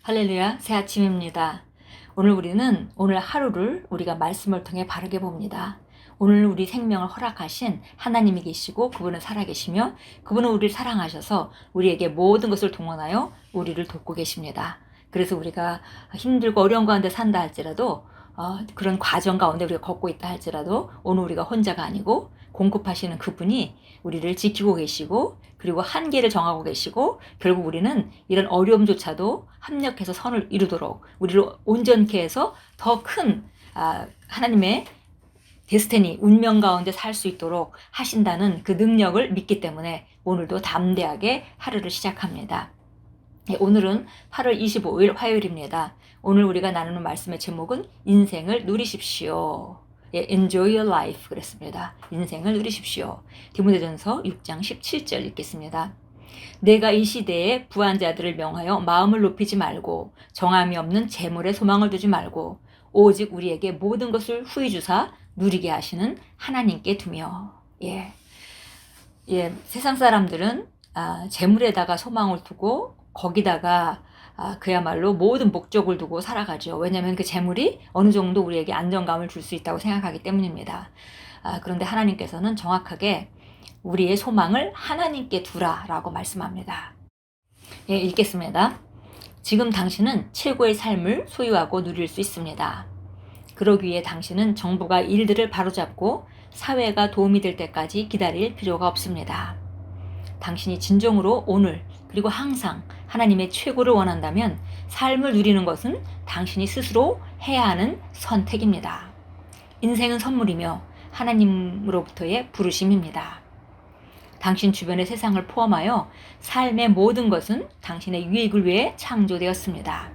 할렐루야, 새 아침입니다. 오늘 하루를 우리가 말씀을 통해 바르게 봅니다. 오늘 우리 생명을 허락하신 하나님이 계시고 그분은 살아계시며 그분은 우리를 사랑하셔서 우리에게 모든 것을 동원하여 우리를 돕고 계십니다. 그래서 우리가 힘들고 어려운 가운데 산다 할지라도 그런 과정 가운데 우리가 걷고 있다 할지라도 오늘 우리가 혼자가 아니고 공급하시는 그분이 우리를 지키고 계시고 그리고 한계를 정하고 계시고 결국 우리는 이런 어려움조차도 합력해서 선을 이루도록 우리를 온전케 해서 더 큰 하나님의 데스티니 운명 가운데 살 수 있도록 하신다는 그 능력을 믿기 때문에 오늘도 담대하게 하루를 시작합니다. 오늘은 8월 25일 화요일입니다. 오늘 우리가 나누는 말씀의 제목은 인생을 누리십시오. Enjoy your life 그랬습니다. 인생을 누리십시오. 디모데전서 6장 17절 읽겠습니다. 내가 이 시대에 부한 자들을 명하여 마음을 높이지 말고 정함이 없는 재물에 소망을 두지 말고 오직 우리에게 모든 것을 후히 주사 누리게 하시는 하나님께 두며. 세상 사람들은 재물에다가 소망을 두고 거기다가 그야말로 모든 목적을 두고 살아가죠. 왜냐하면 그 재물이 어느 정도 우리에게 안정감을 줄 수 있다고 생각하기 때문입니다. 그런데 하나님께서는 정확하게 우리의 소망을 하나님께 두라라고 말씀합니다. 읽겠습니다. 지금 당신은 최고의 삶을 소유하고 누릴 수 있습니다. 그러기 위해 당신은 정부가 일들을 바로잡고 사회가 도움이 될 때까지 기다릴 필요가 없습니다. 당신이 진정으로 오늘 그리고 항상 하나님의 최고를 원한다면 삶을 누리는 것은 당신이 스스로 해야 하는 선택입니다. 인생은 선물이며 하나님으로부터의 부르심입니다. 당신 주변의 세상을 포함하여 삶의 모든 것은 당신의 유익을 위해 창조되었습니다.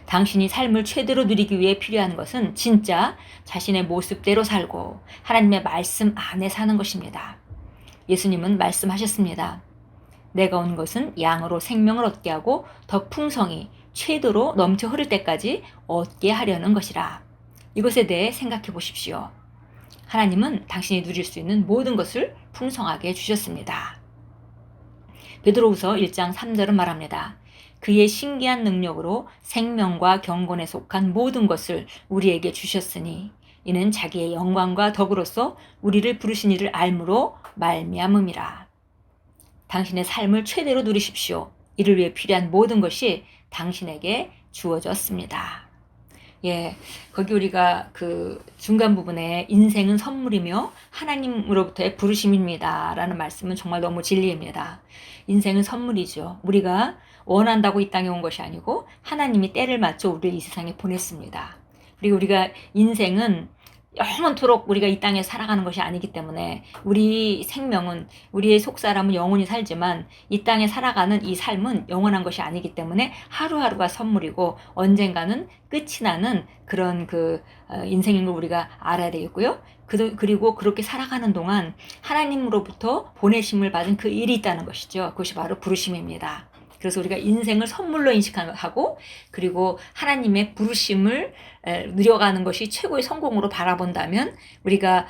당신이 삶을 최대로 누리기 위해 필요한 것은 진짜 자신의 모습대로 살고 하나님의 말씀 안에 사는 것입니다. 예수님은 말씀하셨습니다. 내가 온 것은 양으로 생명을 얻게 하고 더 풍성히 최대로 넘쳐 흐를 때까지 얻게 하려는 것이라. 이것에 대해 생각해 보십시오. 하나님은 당신이 누릴 수 있는 모든 것을 풍성하게 주셨습니다. 베드로후서 1장 3절은 말합니다. 그의 신기한 능력으로 생명과 경건에 속한 모든 것을 우리에게 주셨으니 이는 자기의 영광과 덕으로서 우리를 부르신 이를 알므로 말미암음이라. 당신의 삶을 최대로 누리십시오. 이를 위해 필요한 모든 것이 당신에게 주어졌습니다. 거기 우리가 그 중간 부분에 인생은 선물이며 하나님으로부터의 부르심입니다. 라는 말씀은 정말 너무 진리입니다. 인생은 선물이죠. 우리가 원한다고 이 땅에 온 것이 아니고 하나님이 때를 맞춰 우리를 이 세상에 보냈습니다. 그리고 우리가 인생은 영원토록 우리가 이 땅에 살아가는 것이 아니기 때문에 우리 생명은 우리의 속사람은 영원히 살지만 이 땅에 살아가는 이 삶은 영원한 것이 아니기 때문에 하루하루가 선물이고 언젠가는 끝이 나는 그런 인생인 걸 우리가 알아야 되겠고요. 그리고 그렇게 살아가는 동안 하나님으로부터 보내심을 받은 그 일이 있다는 것이죠. 그것이 바로 부르심입니다. 그래서 우리가 인생을 선물로 인식하고 그리고 하나님의 부르심을 누려가는 것이 최고의 성공으로 바라본다면 우리가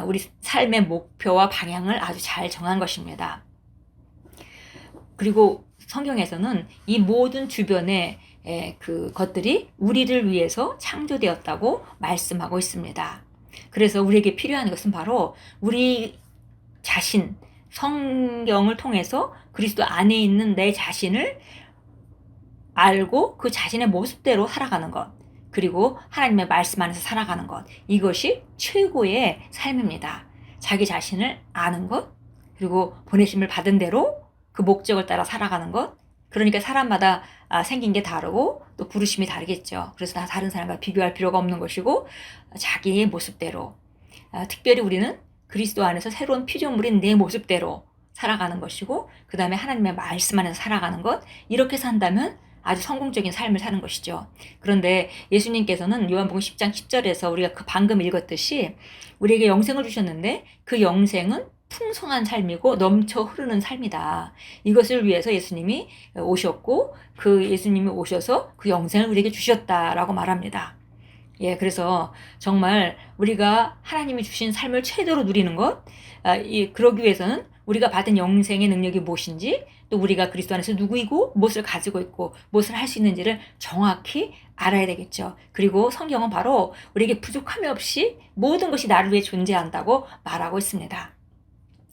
우리 삶의 목표와 방향을 아주 잘 정한 것입니다. 그리고 성경에서는 이 모든 주변의 그 것들이 우리를 위해서 창조되었다고 말씀하고 있습니다. 그래서 우리에게 필요한 것은 바로 우리 자신, 성경을 통해서 그리스도 안에 있는 내 자신을 알고 그 자신의 모습대로 살아가는 것, 그리고 하나님의 말씀 안에서 살아가는 것, 이것이 최고의 삶입니다. 자기 자신을 아는 것, 그리고 보내심을 받은 대로 그 목적을 따라 살아가는 것. 그러니까 사람마다 생긴 게 다르고 또 부르심이 다르겠죠. 그래서 다 다른 사람과 비교할 필요가 없는 것이고 자기의 모습대로, 특별히 우리는 그리스도 안에서 새로운 피조물인 내 모습대로 살아가는 것이고 그 다음에 하나님의 말씀 안에서 살아가는 것, 이렇게 산다면 아주 성공적인 삶을 사는 것이죠. 그런데 예수님께서는 요한복음 10장 10절에서 우리가 방금 읽었듯이 우리에게 영생을 주셨는데 그 영생은 풍성한 삶이고 넘쳐 흐르는 삶이다. 이것을 위해서 예수님이 오셨고 그 예수님이 오셔서 그 영생을 우리에게 주셨다라고 말합니다. 그래서 정말 우리가 하나님이 주신 삶을 최대로 누리는 것, 그러기 위해서는 우리가 받은 영생의 능력이 무엇인지 또 우리가 그리스도 안에서 누구이고 무엇을 가지고 있고 무엇을 할 수 있는지를 정확히 알아야 되겠죠. 그리고 성경은 바로 우리에게 부족함이 없이 모든 것이 나를 위해 존재한다고 말하고 있습니다.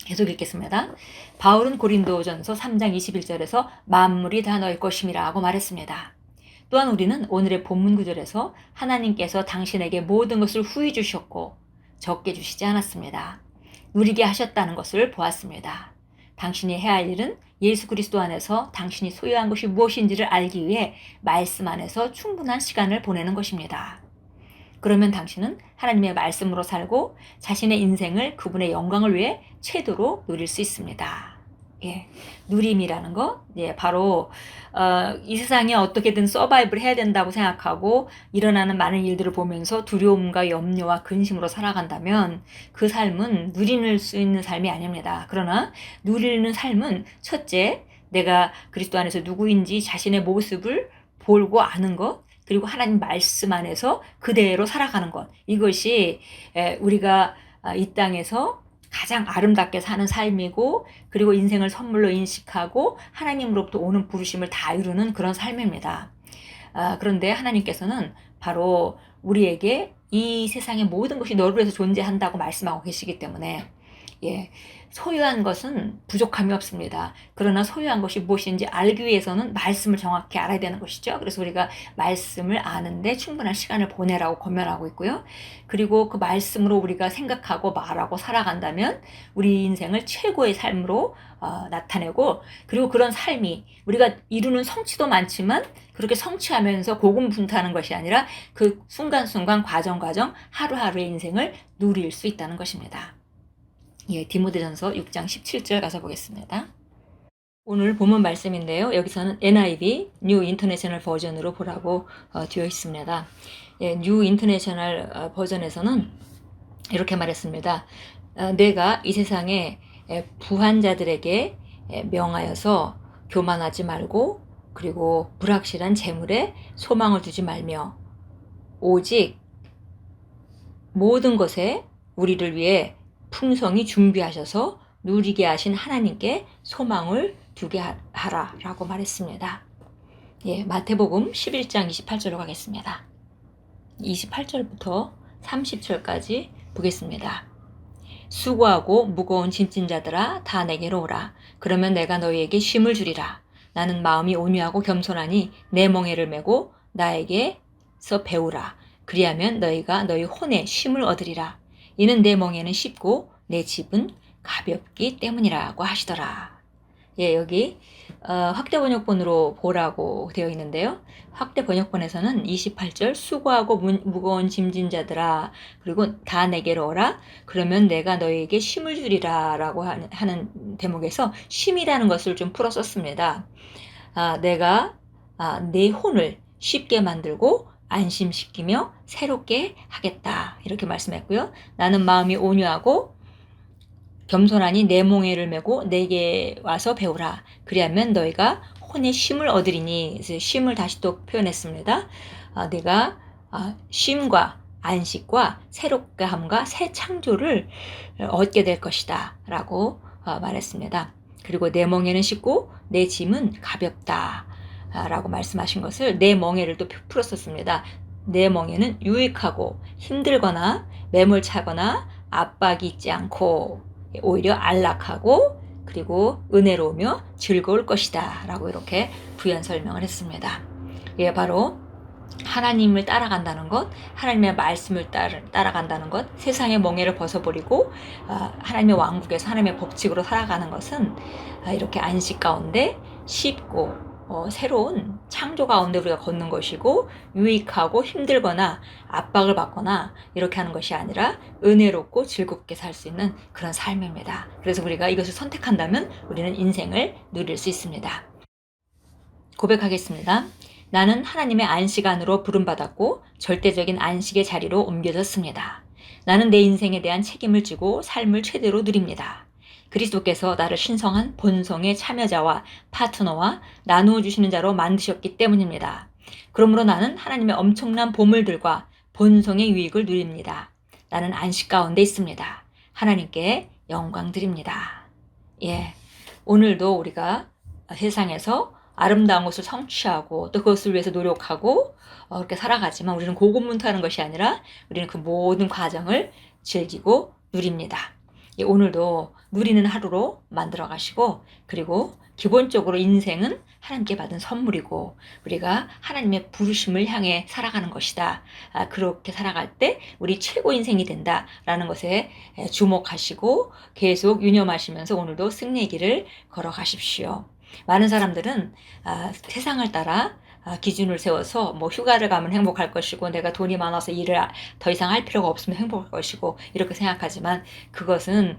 계속 읽겠습니다. 바울은 고린도전서 3장 21절에서 만물이 다 너희 것임이라고 말했습니다. 또한 우리는 오늘의 본문 구절에서 하나님께서 당신에게 모든 것을 후히 주셨고 적게 주시지 않았습니다. 누리게 하셨다는 것을 보았습니다. 당신이 해야 할 일은 예수 그리스도 안에서 당신이 소유한 것이 무엇인지를 알기 위해 말씀 안에서 충분한 시간을 보내는 것입니다. 그러면 당신은 하나님의 말씀으로 살고 자신의 인생을 그분의 영광을 위해 최대로 누릴 수 있습니다. 예, 누림이라는 거, 예, 바로 이 세상에 어떻게든 서바이브를 해야 된다고 생각하고 일어나는 많은 일들을 보면서 두려움과 염려와 근심으로 살아간다면 그 삶은 누릴 수 있는 삶이 아닙니다. 그러나 누리는 삶은 첫째, 내가 그리스도 안에서 누구인지 자신의 모습을 보고 아는 것, 그리고 하나님 말씀 안에서 그대로 살아가는 것, 이것이 우리가 이 땅에서 가장 아름답게 사는 삶이고, 그리고 인생을 선물로 인식하고 하나님으로부터 오는 부르심을 다 이루는 그런 삶입니다. 그런데 하나님께서는 바로 우리에게 이 세상의 모든 것이 너를 위해서 존재한다고 말씀하고 계시기 때문에, 예, 소유한 것은 부족함이 없습니다. 그러나 소유한 것이 무엇인지 알기 위해서는 말씀을 정확히 알아야 되는 것이죠. 그래서 우리가 말씀을 아는데 충분한 시간을 보내라고 권면하고 있고요. 그리고 그 말씀으로 우리가 생각하고 말하고 살아간다면 우리 인생을 최고의 삶으로 나타내고, 그리고 그런 삶이 우리가 이루는 성취도 많지만 그렇게 성취하면서 고군분투하는 것이 아니라 그 순간순간 과정 하루하루의 인생을 누릴 수 있다는 것입니다. 예, 디모데전서 6장 17절 가서 보겠습니다. 오늘 본문 말씀인데요. 여기서는 NIV, New International 버전으로 보라고 되어 있습니다. 예, New International 버전에서는 이렇게 말했습니다. 내가 이 세상에 부한 자들에게 명하여서 교만하지 말고, 그리고 불확실한 재물에 소망을 두지 말며, 오직 모든 것에 우리를 위해 풍성히 준비하셔서 누리게 하신 하나님께 소망을 두게 하라 라고 말했습니다. 예, 마태복음 11장 28절로 가겠습니다. 28절부터 30절까지 보겠습니다. 수고하고 무거운 짐진 자들아 다 내게로 오라. 그러면 내가 너희에게 쉼을 주리라. 나는 마음이 온유하고 겸손하니 내 멍에를 메고 나에게서 배우라. 그리하면 너희가 너희 혼에 쉼을 얻으리라. 이는 내 멍에는 쉽고 내 집은 가볍기 때문이라고 하시더라. 예, 여기 확대 번역본으로 보라고 되어 있는데요. 확대 번역본에서는 28절 수고하고 무거운 짐진 자들아, 그리고 다 내게로 오라. 그러면 내가 너희에게 쉼을 주리라 라고 하는 대목에서 쉼이라는 것을 좀 풀어 썼습니다. 내가 내 혼을 쉽게 만들고 안심시키며 새롭게 하겠다, 이렇게 말씀했고요. 나는 마음이 온유하고 겸손하니 내 몽에를 메고 내게 와서 배우라. 그리하면 너희가 혼의 쉼을 얻으리니. 그래서 쉼을 다시 또 표현했습니다. 내가 쉼과 안식과 새롭게 함과 새 창조를 얻게 될 것이다 라고 말했습니다. 그리고 내 멍에는 쉽고 내 짐은 가볍다 라고 말씀하신 것을 내 멍에를 또 풀었었습니다. 내 멍에는 유익하고 힘들거나 매몰차거나 압박이 있지 않고 오히려 안락하고 그리고 은혜로우며 즐거울 것이다 라고 이렇게 부연 설명을 했습니다. 예, 바로 하나님을 따라간다는 것, 하나님의 말씀을 따라간다는 것, 세상의 멍에를 벗어버리고 하나님의 왕국에서 하나님의 법칙으로 살아가는 것은 이렇게 안식 가운데 쉽고 새로운 창조 가운데 우리가 걷는 것이고, 유익하고 힘들거나 압박을 받거나 이렇게 하는 것이 아니라 은혜롭고 즐겁게 살 수 있는 그런 삶입니다. 그래서 우리가 이것을 선택한다면 우리는 인생을 누릴 수 있습니다. 고백하겠습니다. 나는 하나님의 안식 안으로 부름받았고 절대적인 안식의 자리로 옮겨졌습니다. 나는 내 인생에 대한 책임을 지고 삶을 최대로 누립니다. 그리스도께서 나를 신성한 본성의 참여자와 파트너와 나누어 주시는 자로 만드셨기 때문입니다. 그러므로 나는 하나님의 엄청난 보물들과 본성의 유익을 누립니다. 나는 안식 가운데 있습니다. 하나님께 영광 드립니다. 예, 오늘도 우리가 세상에서 아름다운 것을 성취하고 또 그것을 위해서 노력하고 그렇게 살아가지만 우리는 고군분투하는 것이 아니라 우리는 그 모든 과정을 즐기고 누립니다. 오늘도 누리는 하루로 만들어 가시고, 그리고 기본적으로 인생은 하나님께 받은 선물이고 우리가 하나님의 부르심을 향해 살아가는 것이다. 그렇게 살아갈 때 우리 최고 인생이 된다라는 것에 주목하시고 계속 유념하시면서 오늘도 승리의 길을 걸어가십시오. 많은 사람들은 세상을 따라 기준을 세워서 뭐 휴가를 가면 행복할 것이고 내가 돈이 많아서 일을 더 이상 할 필요가 없으면 행복할 것이고 이렇게 생각하지만 그것은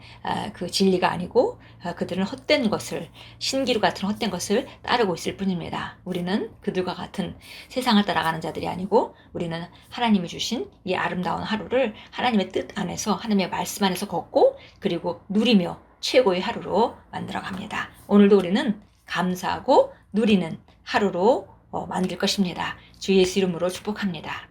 그 진리가 아니고 그들은 헛된 것을, 신기루 같은 헛된 것을 따르고 있을 뿐입니다. 우리는 그들과 같은 세상을 따라가는 자들이 아니고 우리는 하나님이 주신 이 아름다운 하루를 하나님의 뜻 안에서, 하나님의 말씀 안에서 걷고 그리고 누리며 최고의 하루로 만들어갑니다. 오늘도 우리는 감사하고 누리는 하루로 만들 것입니다. 주 예수 이름으로 축복합니다.